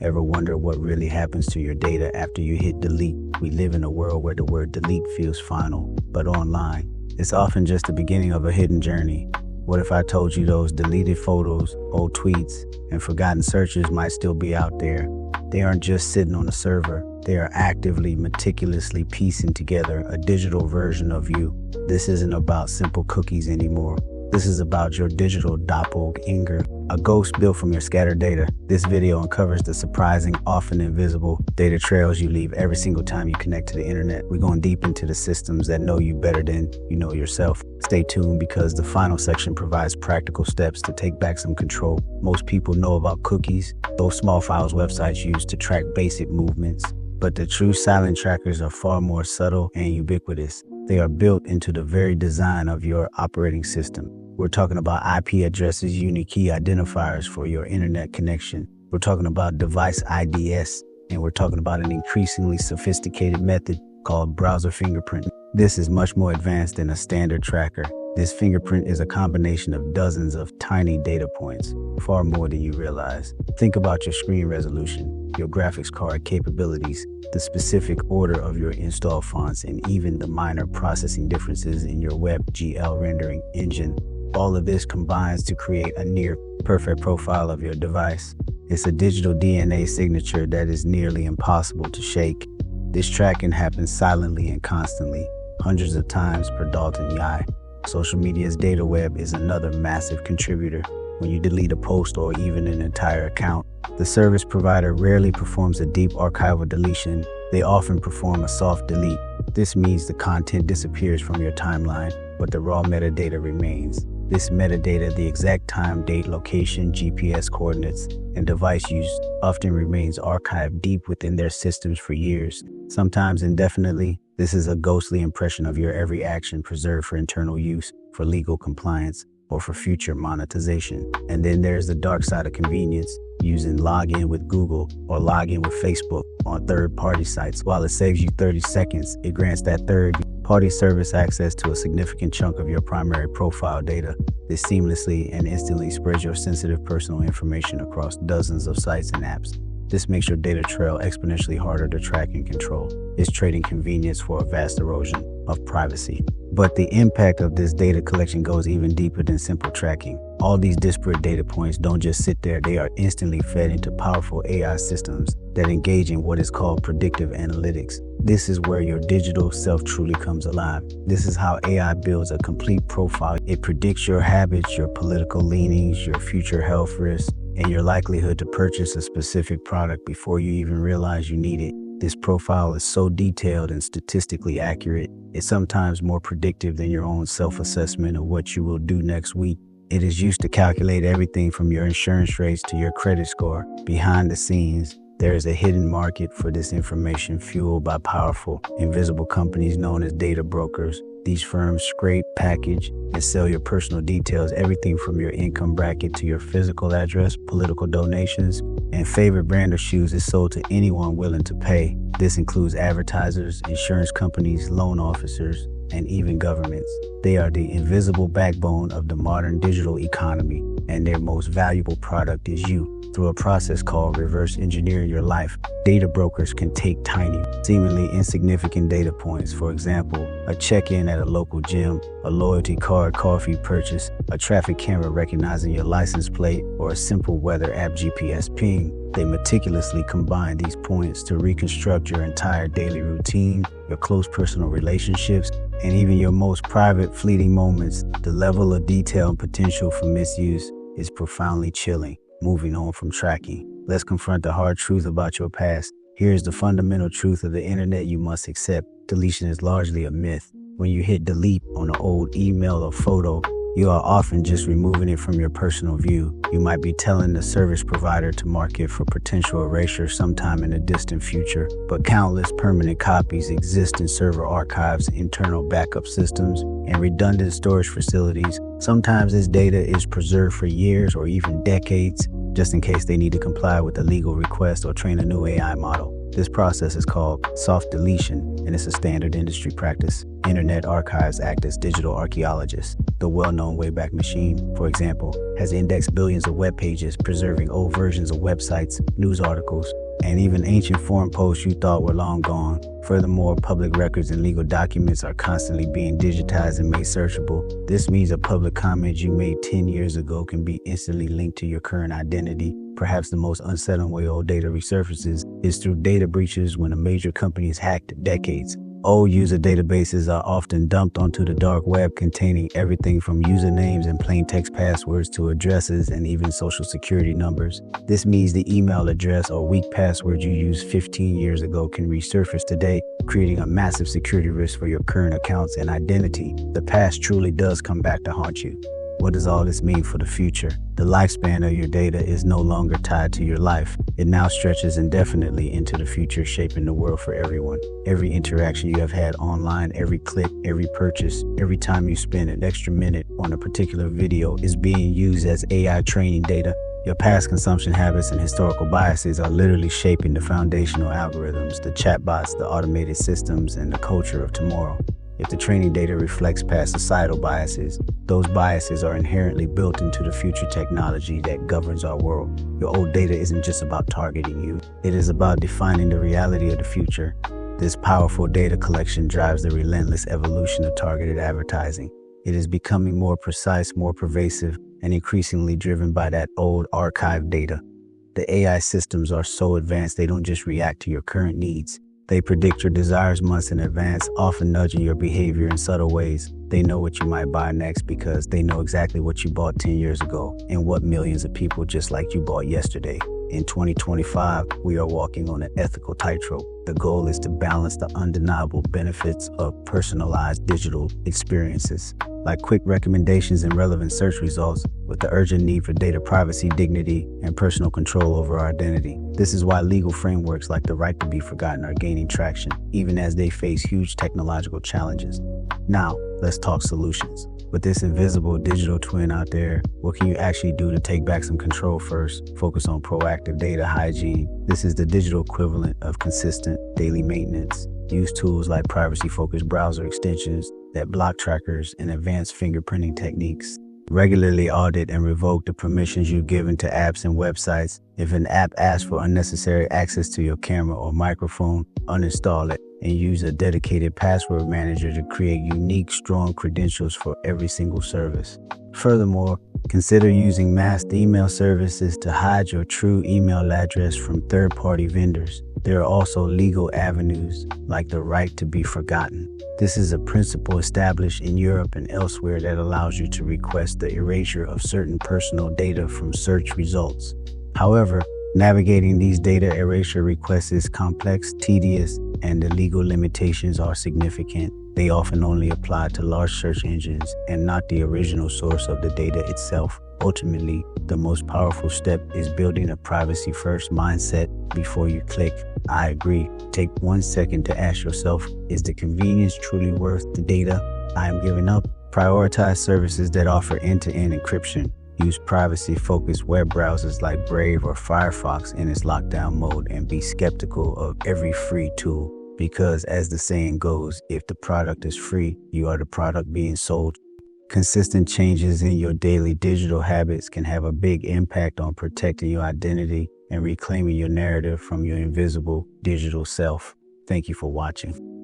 Ever wonder what really happens to your data after you hit delete? We live in a world where the word delete feels final, but online, it's often just the beginning of a hidden journey. What if I told you those deleted photos, old tweets, and forgotten searches might still be out there? They aren't just sitting on a server. They are actively, meticulously piecing together a digital version of you. This isn't about simple cookies anymore. This is about your digital doppelganger, a ghost built from your scattered data. This video uncovers the surprising, often invisible data trails you leave every single time you connect to the internet. We're going deep into the systems that know you better than you know yourself. Stay tuned because the final section provides practical steps to take back some control. Most people know about cookies, those small files websites use to track basic movements. But the true silent trackers are far more subtle and ubiquitous. They are built into the very design of your operating system. We're talking about IP addresses, unique key identifiers for your internet connection. We're talking about device IDs, and we're talking about an increasingly sophisticated method called browser fingerprinting. This is much more advanced than a standard tracker. This fingerprint is a combination of dozens of tiny data points, far more than you realize. Think about your screen resolution, your graphics card capabilities, the specific order of your install fonts, and even the minor processing differences in your WebGL rendering engine. All of this combines to create a near perfect profile of your device. It's a digital DNA signature that is nearly impossible to shake. This tracking happens silently and constantly, hundreds of times per Dalton Yai. Social media's data web is another massive contributor. When you delete a post or even an entire account, the service provider rarely performs a deep archival deletion. They often perform a soft delete. This means the content disappears from your timeline, but the raw metadata remains. This metadata, the exact time, date, location, GPS coordinates, and device use, often remains archived deep within their systems for years, sometimes indefinitely. This is a ghostly impression of your every action preserved for internal use, for legal compliance, or for future monetization. And then there's the dark side of convenience, using login with Google or login with Facebook on third-party sites. While it saves you 30 seconds, it grants that third-party service access to a significant chunk of your primary profile data. This seamlessly and instantly spreads your sensitive personal information across dozens of sites and apps. This makes your data trail exponentially harder to track and control. It's trading convenience for a vast erosion of privacy. But the impact of this data collection goes even deeper than simple tracking. All these disparate data points don't just sit there, they are instantly fed into powerful AI systems that engage in what is called predictive analytics. This is where your digital self truly comes alive. This is how AI builds a complete profile. It predicts your habits, your political leanings, your future health risks, and your likelihood to purchase a specific product before you even realize you need it. This profile is so detailed and statistically accurate, it's sometimes more predictive than your own self-assessment of what you will do next week. It is used to calculate everything from your insurance rates to your credit score. Behind the scenes, there is a hidden market for this information fueled by powerful, invisible companies known as data brokers. These firms scrape, package, and sell your personal details, everything from your income bracket to your physical address, political donations, and favorite brand of shoes is sold to anyone willing to pay. This includes advertisers, insurance companies, loan officers, and even governments. They are the invisible backbone of the modern digital economy, and their most valuable product is you. Through a process called reverse engineering your life, data brokers can take tiny, seemingly insignificant data points, for example, a check-in at a local gym, a loyalty card coffee purchase, a traffic camera recognizing your license plate, or a simple weather app GPS ping. They meticulously combine these points to reconstruct your entire daily routine, your close personal relationships, and even your most private, fleeting moments. The level of detail and potential for misuse is profoundly chilling. Moving on from tracking, let's confront the hard truth about your past. Here's the fundamental truth of the internet you must accept. Deletion is largely a myth. When you hit delete on an old email or photo, you are often just removing it from your personal view. You might be telling the service provider to mark it for potential erasure sometime in the distant future, but countless permanent copies exist in server archives, internal backup systems, and redundant storage facilities. Sometimes this data is preserved for years or even decades. just in case they need to comply with a legal request or train a new AI model. This process is called soft deletion, and it's a standard industry practice. Internet archives act as digital archaeologists. The well-known Wayback Machine, for example, has indexed billions of web pages, preserving old versions of websites, news articles, and even ancient forum posts you thought were long gone. Furthermore, public records and legal documents are constantly being digitized and made searchable. This means a public comment you made 10 years ago can be instantly linked to your current identity. Perhaps the most unsettling way old data resurfaces is through data breaches when a major company is hacked decades. Old user databases are often dumped onto the dark web, containing everything from usernames and plain text passwords to addresses and even social security numbers. This means the email address or weak password you used 15 years ago can resurface today, creating a massive security risk for your current accounts and identity. The past truly does come back to haunt you. What does all this mean for the future? The lifespan of your data is no longer tied to your life. It now stretches indefinitely into the future, shaping the world for everyone. Every interaction you have had online, every click, every purchase, every time you spend an extra minute on a particular video is being used as AI training data. Your past consumption habits and historical biases are literally shaping the foundational algorithms, the chatbots, the automated systems, and the culture of tomorrow. If the training data reflects past societal biases, those biases are inherently built into the future technology that governs our world. Your old data isn't just about targeting you. It is about defining the reality of the future. This powerful data collection drives the relentless evolution of targeted advertising. It is becoming more precise, more pervasive, and increasingly driven by that old archived data. The AI systems are so advanced they don't just react to your current needs. They predict your desires months in advance, often nudging your behavior in subtle ways. They know what you might buy next because they know exactly what you bought 10 years ago and what millions of people just like you bought yesterday. In 2025, we are walking on an ethical tightrope. The goal is to balance the undeniable benefits of personalized digital experiences, like quick recommendations and relevant search results, with the urgent need for data privacy, dignity, and personal control over our identity. This is why legal frameworks like the right to be forgotten are gaining traction, even as they face huge technological challenges. Now, let's talk solutions. With this invisible digital twin out there, what can you actually do to take back some control first? Focus on proactive data hygiene. This is the digital equivalent of consistent daily maintenance. Use tools like privacy-focused browser extensions that block trackers and advanced fingerprinting techniques. Regularly audit and revoke the permissions you've given to apps and websites. If an app asks for unnecessary access to your camera or microphone, uninstall it and use a dedicated password manager to create unique, strong credentials for every single service. Furthermore, consider using masked email services to hide your true email address from third-party vendors. There are also legal avenues like the right to be forgotten. This is a principle established in Europe and elsewhere that allows you to request the erasure of certain personal data from search results. However, navigating these data erasure requests is complex, tedious, and the legal limitations are significant. They often only apply to large search engines and not the original source of the data itself. Ultimately, the most powerful step is building a privacy-first mindset before you click I agree. Take 1 second to ask yourself, is the convenience truly worth the data I am giving up? Prioritize services that offer end-to-end encryption. Use privacy-focused web browsers like Brave or Firefox in its lockdown mode, and be skeptical of every free tool. Because as the saying goes, if the product is free, you are the product being sold. Consistent changes in your daily digital habits can have a big impact on protecting your identity and reclaiming your narrative from your invisible digital self. Thank you for watching.